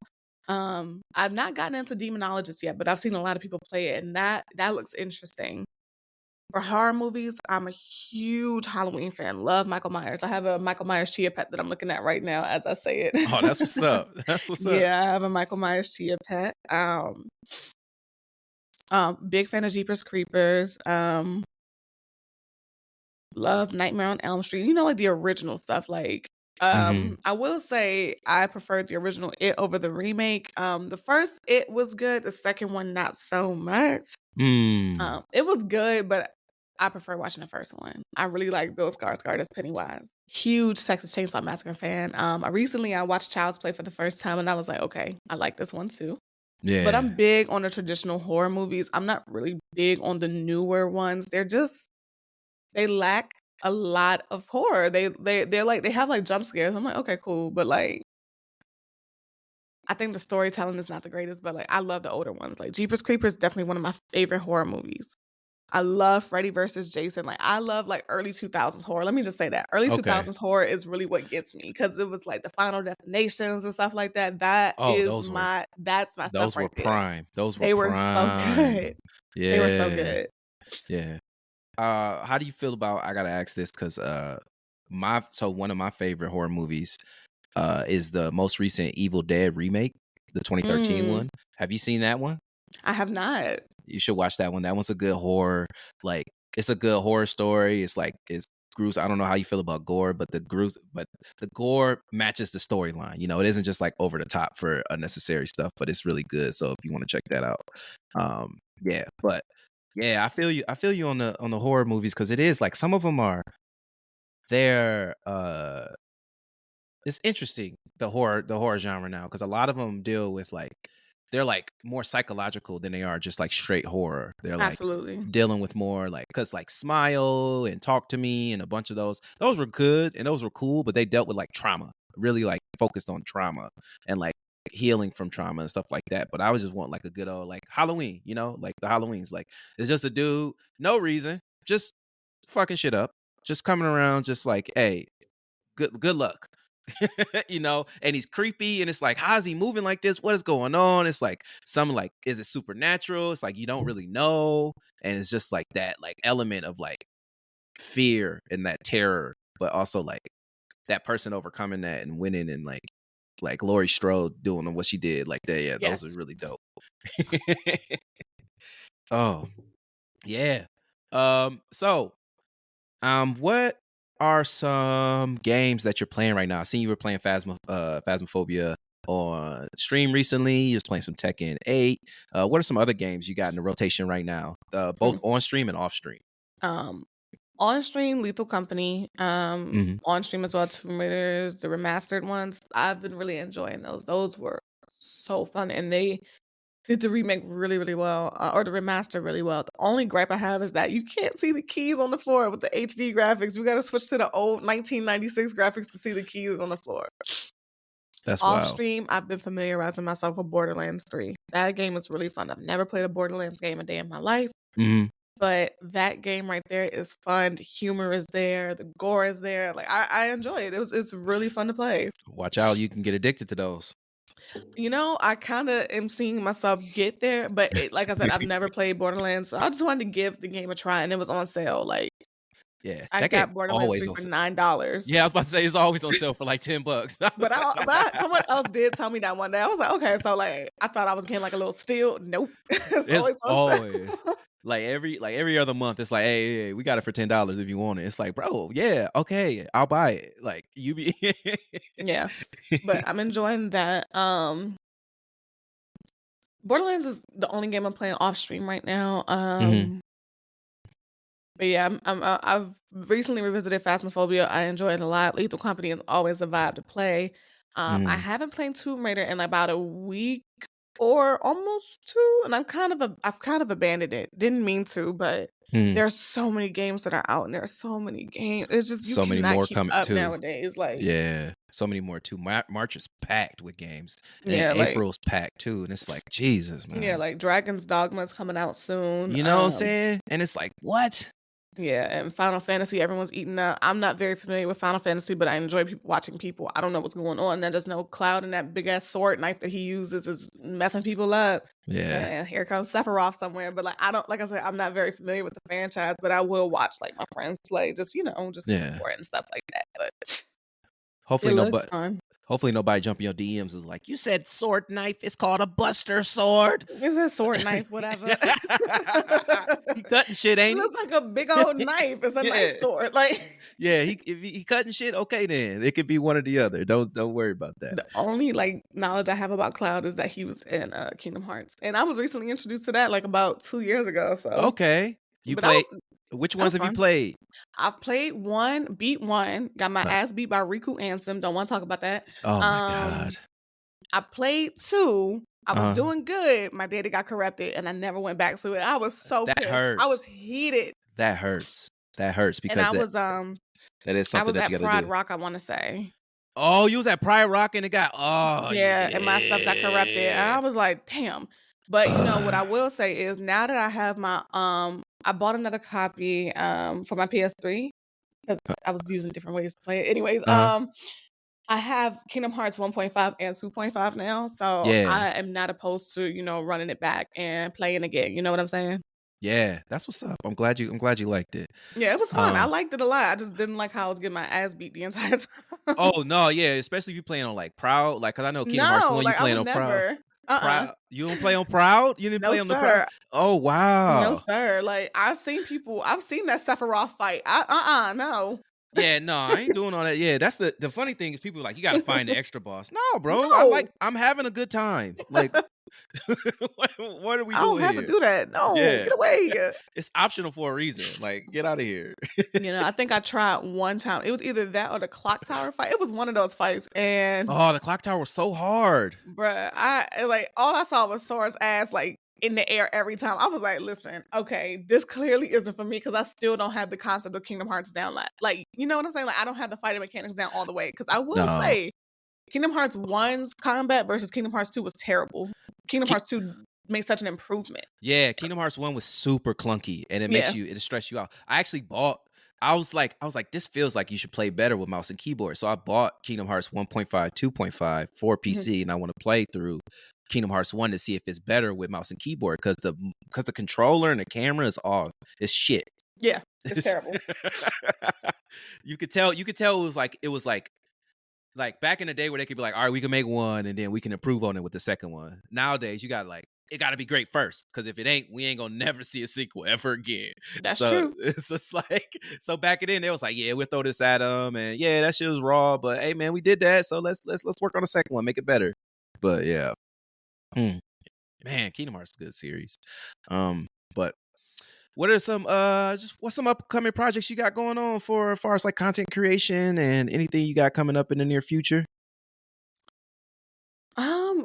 I've not gotten into Demonologist yet, but I've seen a lot of people play it, and that looks interesting. For horror movies, I'm a huge Halloween fan. Love Michael Myers. I have a Michael Myers chia pet that I'm looking at right now as I say Oh, that's it. what's up. That's what's up. Yeah, I have a Michael Myers chia pet. Big fan of Jeepers Creepers. Love Nightmare on Elm Street. You know, like the original stuff. Like, Mhm. I will say I preferred the original It over the remake. The first It was good. The second one, not so much. Mm. It was good, but I prefer watching the first one. I really like Bill Skarsgård as Pennywise. Huge Texas Chainsaw Massacre fan. I watched Child's Play for the first time, and I was like, okay, I like this one too. But Yeah. I'm big on the traditional horror movies. I'm not really big on the newer ones. They lack a lot of horror. They're like they have like jump scares. I'm like, okay, cool, but like I think the storytelling is not the greatest. But like I love the older ones. Like Jeepers Creepers is definitely one of my favorite horror movies. I love Freddy versus Jason. Like, I love, like, early 2000s horror. Let me just say that. Early Okay. 2000s horror is really what gets me because it was, like, the Final Destinations and stuff like that. Oh, That's my stuff those were right there. prime. Those were They were so prime. good. They were so Yeah. good. Yeah. How do you feel about I gotta ask this because my so one of my favorite horror movies is the most recent Evil Dead remake, the 2013 Mm, one. Have you seen that one? I have not. You should watch that one. That one's a good horror. Like it's a good horror story. It's gruesome. I don't know how you feel about gore, but the gore matches the storyline. You know, it isn't just like over the top for unnecessary stuff, but it's really good. So if you want to check that out, yeah. But yeah, I feel you. I feel you on the horror movies because it is like some of them are they're it's interesting the horror genre now because a lot of them deal with like they're like more psychological than they are just like straight horror. They're like Absolutely. dealing with more like because like Smile and Talk to Me and a bunch of those were good and those were cool, but they dealt with like trauma, really like focused on trauma and like healing from trauma and stuff like that. But I was just want like a good old like Halloween, like the Halloweens, like it's just a dude, no reason, just fucking shit up, just coming around, just like hey, good luck. And he's creepy and it's like how is he moving like this, what is going on, it's like some like is it supernatural, it's like you don't really know, and it's just like that like element of like fear and that terror, but also like that person overcoming that and winning, and like Laurie Strode doing what she did like that, yeah, those are Yes. really dope. Oh yeah. So what are some games that you're playing right now? I seen you were playing Phasmophobia. on stream recently? You was playing some Tekken 8. What are some other games you got in the rotation right now? Hmm. Both on stream and off stream. Um, on stream, Lethal Company. Mhm. On stream as well, Tomb Raiders, the remastered ones. I've been really enjoying those. Those were so fun, and they did the remake really, really well, or the remaster really well. The only gripe I have is that you can't see the keys on the floor with the HD graphics. We gotta switch to the old 1996 graphics to see the keys on the floor. That's Off wild. stream, I've been familiarizing myself with Borderlands 3. That game is really fun. I've never played a Borderlands game a day in my life, Mhm. but that game right there is fun. The humor is there, the gore is there. Like I enjoy it. It's really fun to play. Watch out, you can get addicted to those. I kinda am seeing myself get there, but like I said, I've never played Borderlands, so I just wanted to give the game a try, and it was on sale. Like Yeah, I that game got Borderlands always 3 on for sale. $9. Yeah, I was about to say it's always on sale for like $10. Someone else did tell me that one day. I was like, "Okay," so, like, I thought I was getting, like, a little steal. Nope. It's It's always on always sale. like every other month. It's like, hey, we got it for $10 if you want it. It's like, bro, yeah, okay, I'll buy it. Like you be, Yeah, but I'm enjoying that. Borderlands is the only game I'm playing off stream right now. Mhm, But yeah, I've recently revisited Phasmophobia. I enjoy it a lot. Lethal Company is always a vibe to play. I mhm, haven't played Tomb Raider in about a week or almost two, and I've kind of abandoned it. Didn't mean to, but mhm. there's so many games that are out, and there are so many games. It's just you So many cannot more keep coming up too. nowadays. Like Yeah, so many more too. March is packed with games, and yeah, like April's packed too. And it's like, Jesus, yeah, man. like Dragon's Dogma is coming out soon. You know what I'm saying? And it's like, what? Yeah, and Final Fantasy, everyone's eating up. I'm not very familiar with Final Fantasy, but I enjoy watching people. I don't know what's going on. I just know Cloud and that big ass sword knife that he uses is messing people up. Yeah, And here comes Sephiroth somewhere. But like I don't like I said, I'm not very familiar with the franchise, but I will watch like my friends play, just just to yeah. support and stuff like that. But it Hopefully looks nobody. fun. Hopefully nobody jump in your DMs is like, you said sword knife. It's called a Buster sword. It's a sword knife, whatever. He cutting shit, It ain't he? looks like a big old knife. It's a knife Yeah, sword. Like yeah. If he cutting shit, okay then. It could be one or the other. Don't worry about that. the only, like, knowledge I have about Cloud is that he was in, Kingdom Hearts, and I was recently introduced to that, like, about 2 years ago, so Okay. You but play which that ones was have you fun. played? I've played 1, beat 1, got my Uh, ass beat by Riku Ansem, don't wanna talk about that. oh my Um, god. I played 2, I was Uh, doing good, my daddy got corrupted, and I never went back to it. I was so that pissed. I hurts. was heated, That hurts. That hurts and because that is I something was that you at gotta Pride do. Rock, I wanna say. Oh, you was at Pride Rock and it got oh Yeah, and my stuff got corrupted, and yeah. I was like, "Damn." But, what I Ugh. will say is now that I have I bought another copy, for my PS3 because I was using different ways to play it. Anyways, Uh-huh. I have Kingdom Hearts 1.5 and 2.5 now, so Yeah. I am not opposed to, running it back and playing again, you know what I'm saying? Yeah. That's what's up. I'm glad you liked it. Yeah, it was fun. I Um, liked it a lot. I just didn't like how I was getting my ass beat the entire time. oh no, yeah, especially if you playing on like Proud, like cause I know Kingdom Hearts No, 1, you like, I playing would on Proud. never. Uh-uh. You don't play on Proud? You didn't No, play on the Proud? sir. Oh No, wow. sir. Like, I've seen that Sephiroth fight. No. Yeah, no, I ain't doing all that. Yeah, that's the funny thing is people are like, you gotta find the extra boss. No, bro. No, I'm having a good time. Like, what are we I don't doing have to here? do that. No, Yeah. get away. It's optional for a reason. Like, get out of here. I think I tried one time. It was either that or the clock tower fight. It was one of those fights, and Oh, the clock tower was so hard. bruh, all I saw was Sora's ass like in the air every time. I was like, listen, okay, this clearly isn't for me because I still don't have the concept of Kingdom Hearts down. Like, you know what I'm saying? Like, I don't have the fighting mechanics down all the way. Because I will No. say, Kingdom Hearts 1's combat versus Kingdom Hearts 2 was terrible. Kingdom Ki- Hearts 2 makes such an improvement. yeah, Kingdom Hearts 1 was super clunky and Yeah. it'll stress you out. I was like, this feels like you should play better with mouse and keyboard. So I bought Kingdom Hearts 1.5, 2.5 for Mhm. PC, and I want to play through Kingdom Hearts 1 to see if it's better with mouse and keyboard because the controller and the camera is off. It's shit. Yeah. It's terrible. You could tell it was like back in the day where they could be like, all right, we can make one and then we can improve on it with the second one. Nowadays, you got like it got to be great first because if it ain't, we ain't gonna never see a sequel ever again. That's So true. it's just like so back then they was like, yeah, we'll throw this at them and yeah, that shit was raw, but hey man, we did that, so let's work on the second one, make it better. But yeah. Mm. Man, Kingdom Hearts is a good series. But what are some just what's some upcoming projects you got going on for as far as like content creation and anything you got coming up in the near future?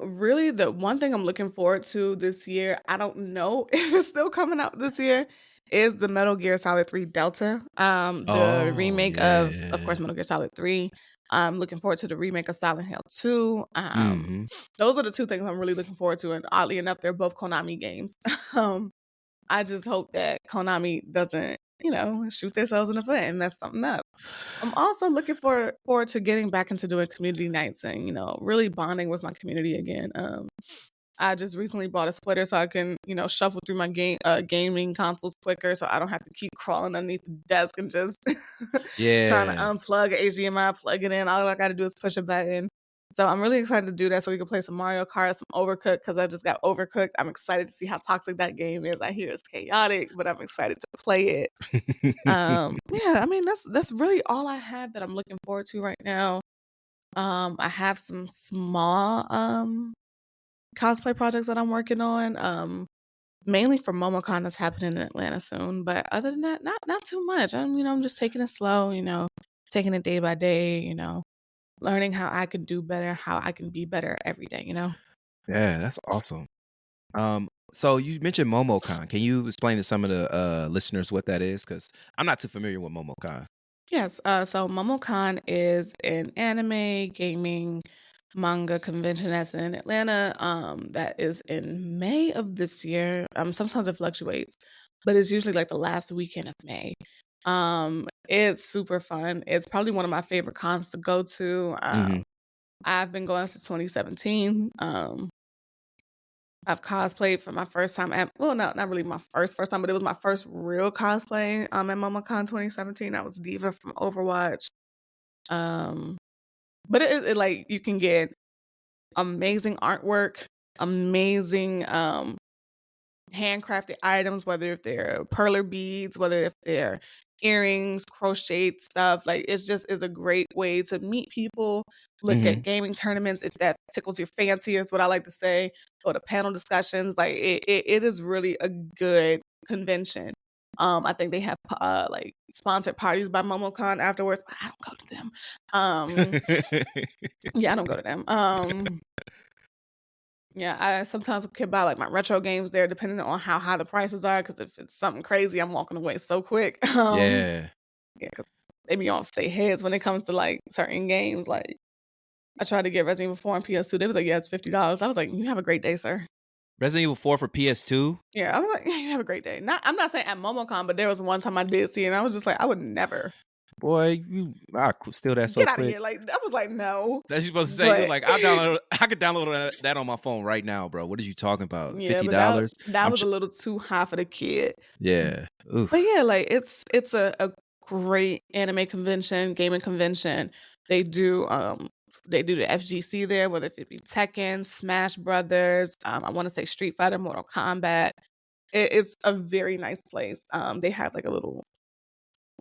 Really the one thing I'm looking forward to this year, I don't know if it's still coming out this year, is the Metal Gear Solid 3 Delta. The Oh, remake of yeah. course, Metal Gear Solid 3. I'm looking forward to the remake of Silent Hill 2. Mhm. Those are the two things I'm really looking forward to, and oddly enough, they're both Konami games. Um, I just hope that Konami doesn't, shoot themselves in the foot and mess something up. I'm also looking forward to getting back into doing community nights and, really bonding with my community again. I just recently bought a splitter so I can, shuffle through my gaming consoles quicker so I don't have to keep crawling underneath the desk and just trying to Yeah. unplug a HDMI, plug it in. All I gotta do is push a button. So I'm really excited to do that so we can play some Mario Kart, some Overcooked, because I just got Overcooked. I'm excited to see how toxic that game is. I hear it's chaotic, but I'm excited to play it. Yeah, I mean that's really all I have that I'm looking forward to right now. I have some small cosplay projects that I'm working on. Mainly for MomoCon that's happening in Atlanta soon. But other than that, not too much. I'm just taking it slow, taking it day by day, learning how I can do better, how I can be better every day. Yeah, that's awesome. So you mentioned MomoCon. Can you explain to some of the listeners what that is? Because I'm not too familiar with MomoCon. Yes, so MomoCon is an anime, gaming, manga convention that's in Atlanta. That is in May of this year. Sometimes it fluctuates, but it's usually like the last weekend of May. It's super fun. It's probably one of my favorite cons to go to. Mhm. I've been going since 2017. I've cosplayed for my first time at well, no, not really my first time, but it was my first real cosplay, at MomoCon 2017. I was Diva from Overwatch. Um, but it like you can get amazing artwork, amazing, handcrafted items, whether if they're perler beads, whether if they're earrings, crocheted stuff. Like it's just is a great way to meet people, look Mhm. at gaming tournaments if that tickles your fancy is what I like to say. Go to panel discussions. Like it is really a good convention. I think they have like sponsored parties by MomoCon afterwards, but I don't go to them. Um, yeah, I don't go to them. Yeah, I sometimes can buy, like, my retro games there depending on how high the prices are. Because if it's something crazy, I'm walking away so quick. Yeah. Yeah, because they be off their heads when it comes to, like, certain games, like, I tried to get Resident Evil 4 on PS2, they was like, "Yeah, it's $50." I was like, "You have a great day, sir." Resident Evil 4 for PS2? Yeah, I was like, "Yeah, you have a great day." I'm not saying at MomoCon, but there was one time I did see it, and I was just like, "I would never. Boy, I steal that so Get out of quick. here." Like, I was like, "No." That's you supposed to say. You're But like, I could download that on my phone right now, bro. What are you talking about? yeah, but that $50? that I'm was a little too high for the kid. yeah. But Oof. yeah, like it's a great anime convention, gaming convention. They do they do the FGC there, whether it be Tekken, Smash Brothers, I want to say Street Fighter, Mortal Kombat. It's a very nice place. They have like a little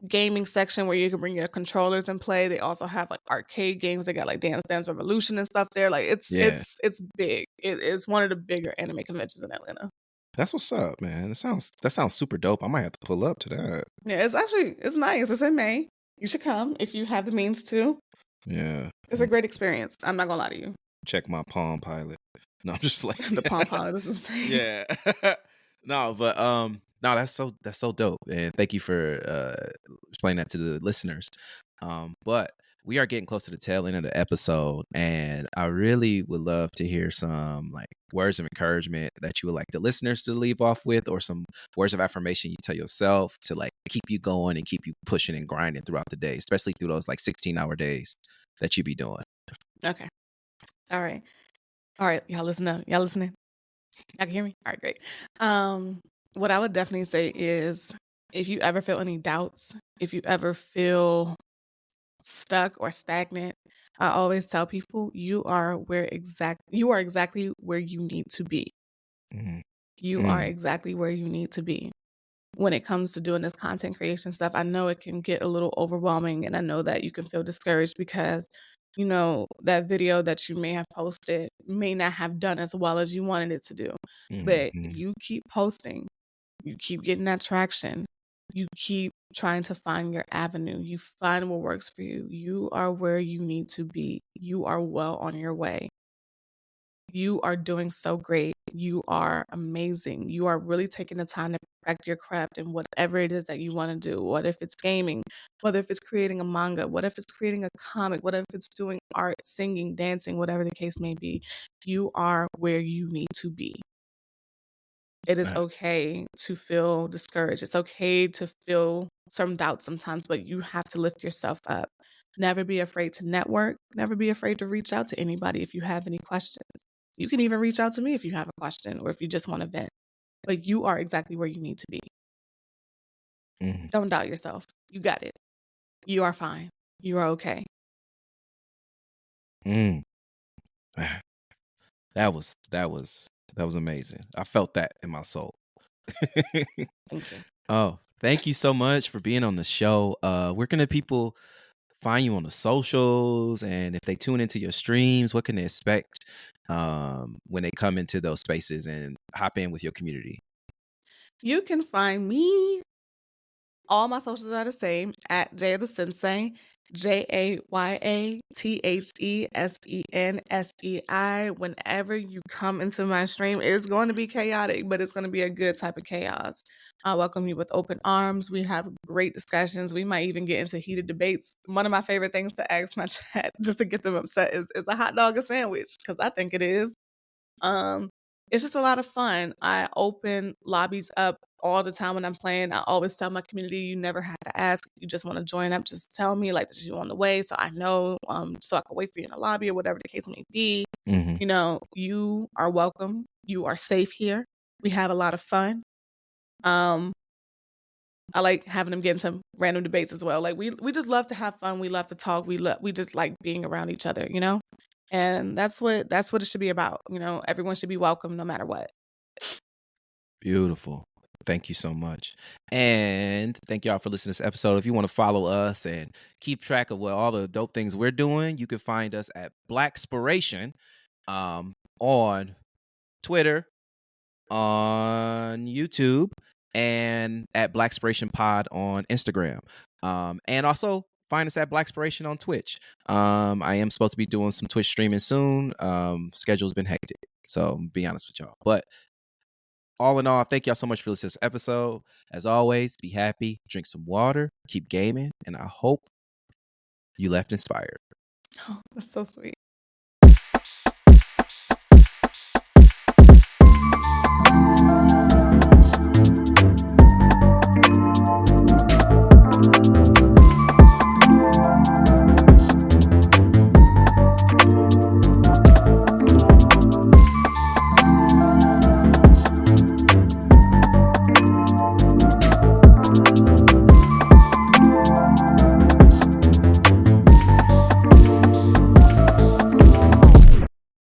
gaming section where you can bring your controllers and play. They also have like arcade games. They got like Dance Dance Revolution and stuff there. Like it's Yeah. it's it's big. It is one of the bigger anime conventions in Atlanta. That's what's up, man. That sounds super dope. I might have to pull up to that. Yeah, it's nice. It's in May. You should come if you have the means to. Yeah. It's a great experience. I'm not gonna lie to you. Check my Palm Pilot. No, I'm just playing. The Palm Pilot is insane. Yeah. No, but no, that's so dope. And thank you for explaining that to the listeners. But we are getting close to the tail end of the episode, and I really would love to hear some like words of encouragement that you would like the listeners to leave off with, or some words of affirmation you tell yourself to like keep you going and keep you pushing and grinding throughout the day, especially through those like 16-hour days that you be doing. Okay. All right. All right. Y'all listen up. Y'all listening? Y'all can hear me? All right, great. What I would definitely say is if you ever feel any doubts, if you ever feel stuck or stagnant, I always tell people you are exactly where you need to be. Mhm. You are Mm. exactly where you need to be. When it comes to doing this content creation stuff, I know it can get a little overwhelming and I know that you can feel discouraged because that video that you may have posted may not have done as well as you wanted it to do. But Mhm. you keep posting, you keep getting that traction, you keep trying to find your avenue, you find what works for you. You are where you need to be. You are well on your way. You are doing so great. You are amazing. You are really taking the time to perfect your craft in whatever it is that you want to do. What if it's gaming? What if it's creating a manga? What if it's creating a comic? What if it's doing art, singing, dancing, whatever the case may be? You are where you need to be. It is Uh, okay to feel discouraged. It's okay to feel some doubt sometimes, but you have to lift yourself up. Never be afraid to network. Never be afraid to reach out to anybody if you have any questions. You can even reach out to me if you have a question or if you just want to vent. But you are exactly where you need to be. mhm. Don't doubt yourself. You got it. You are fine. You are okay. Mm. That was amazing. I felt that in my soul. Thank you. Oh, thank you so much for being on the show. Where can the people find you on the socials? And if they tune into your streams, what can they expect when they come into those spaces and hop in with your community? You can find me. All my socials are the same at JayaTheSensei, JayaTheSensei. Whenever you come into my stream, it's going to be chaotic, but it's going to be a good type of chaos. I welcome you with open arms. We have great discussions. We might even get into heated debates. One of my favorite things to ask my chat just to get them upset is a hot dog a sandwich? Because I think it is. Um, it's just a lot of fun. I open lobbies up all the time when I'm playing. I always tell my community, you never have to ask. You just want to join up, just tell me like that you're on the way, so I know, so I can wait for you in the lobby or whatever the case may be. Mhm. You are welcome. You are safe here. We have a lot of fun. Um, I like having them get into random debates as well. Like we just love to have fun. We love to talk. We just like being around each other. And that's what it should be about. Everyone should be welcome no matter what. Beautiful. Thank you so much. And thank y'all for listening to this episode. If you want to follow us and keep track of what all the dope things we're doing, you can find us at Blacspiration on Twitter, on YouTube, and at Blacspiration Pod on Instagram. And also find us at Blacspiration on Twitch. I am supposed to be doing some Twitch streaming soon. Schedule's been hectic, so be honest with y'all. But all in all, thank y'all so much for listening to this episode. As always, be happy, drink some water, keep gaming, and I hope you left inspired. Oh, that's so sweet.